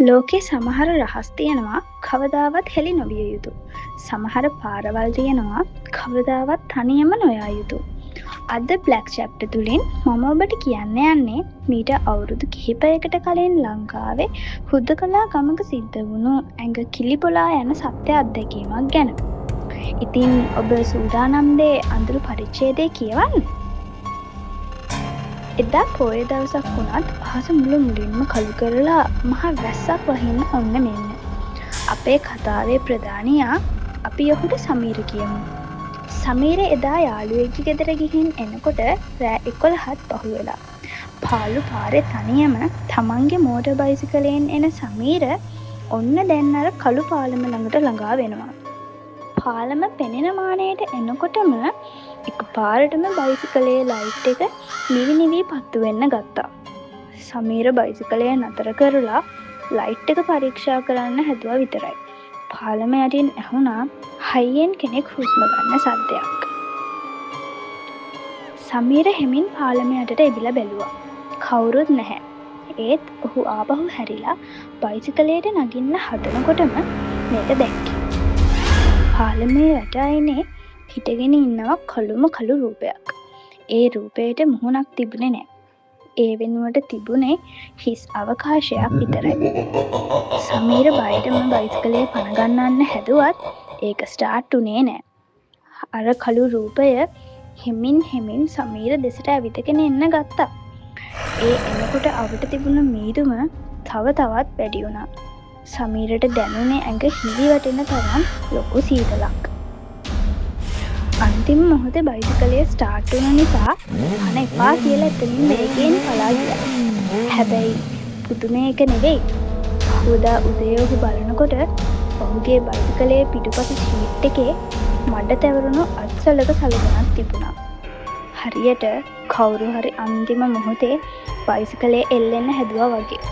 ලෝකේ සමහර රහස් තියෙනවා කවදාවත් හෙළි නොවිය යුතු. සමහර පාරවල් තියෙනවා කවදාවත් තනියම නොයා යුතු. අද බ්ලැක් චැප්ටර් තුලින් මම ඔබට කියන්න යන්නේ මීට අවුරුදු කිහිපයකට කලින් ලංකාවේ හුදකලා ගමක සිද්ධ වුණු ඇඟ කිලිපොලා යන සත්‍ය අත්දැකීමක් ගැන. ඉතින් ඔබ සූදානම්ද අඳුරු පරිච්ඡේදය කියවන්න? එදා පොය දවසක් වුණත් අහස මුළු මුලින්ම කළු කරලා මහ වැස්සක් වහින්න ඔන්න මෙන්න. අපේ කතාවේ ප්‍රධානියා අපි ඔහුට සමීර කියමු. සමීර එදා යාළුවෙක්ගේ ගෙදර ගිහින් එනකොට රෑ 11ත් පහු වෙලා. පාළු පාරේ තනියම තමන්ගේ මෝටර් බයිසිකලයෙන් එන සමීර ඔන්න දැන් අර කළු පාලම ළඟට ළඟා වෙනවා. පාලම පෙනෙන මානයට එනකොටම එකපාරටම බයිසිකලයේ ලයිට් එක නිවි නිවි පත්තු වෙන්න ගත්තා. සමීර බයිසිකලය නතර කරලා ලයිට් එක පරීක්ෂා කරන්න හැදුවා විතරයි. පාලම යටින් ඇහුණා හයියෙන් කෙනෙක් හුස්ම ගන්න සද්දයක්. සමීර හෙමින් පාලම යටට එබිලා බැලුවා. කවුරුත් නැහැ. ඒත් ඔහු ආපහු හැරිලා බයිසිකලයට නගින්න හදනකොටම මේක දැක්කේ. පාලමේ යට අයිනේ හිටගෙන ඉන්නවා කළුම කළු රූපයක්. ඒ රූපයට මුහුණක් තිබුණේ නැහැ. ඒ වෙනුවට තිබුණේ හිස් අවකාශයක් විතරයි. සමීර බයටම බයිසිකලේ පණ ගන්නන්න හැදුවත් ඒක ස්ටාර්ට් උනේ නැහැ. අර කළු රූපය හෙමින් සමීර දෙසට ඇවිදගෙන එන්න ගත්තා. ඒ එනකොට අවට තිබුණ මීදුම තවත් වැඩි වුණා. සමීරට දැනුනේ ඇඟ හිලි වැටෙන තරම් ලොකු සීතලක්. අන්තිම මොහොතේ බයිසිකලය ස්ටාර්ට් වුණ නිසා අන එපා කියලා එතනින් වේගයෙන් පලා ගියා. හැබැයි පුදුමේ එක නෙවෙයි. පහුවදා උදේ ඔහු බලනකොට ඔහුගේ බයිසිකලයේ පිටුපස සීට් එකේ මඩ තැවරුණු අත්සලක සලකුණක් තිබුණා. හරියට කවුරු හරි අන්තිම මොහොතේ බයිසිකලේ එල්ලෙන්න හැදුවා වගේ.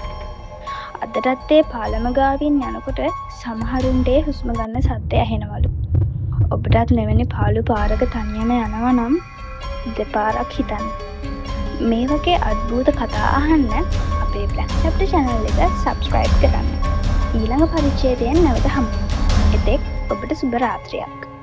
අදටත් ඒ පාලම ගාවින් යනකොට සමහරුන්ට හුස්ම ගන්න සද්ද ඇහෙනවලු. ඔබටත් මෙවැනි පාළු පාරක තනියම යනවා නම් දෙපාරක් හිතන්න. මේ වගේ අද්භූත කතා අහන්න අපේ බ්ලැක් චැප්ටර් channel එක subscribe කරන්න. ඊළඟ පරිච්ඡේදයෙන් නැවත හමු වෙමු. එතෙක් ඔබට සුබ රාත්‍රියක්.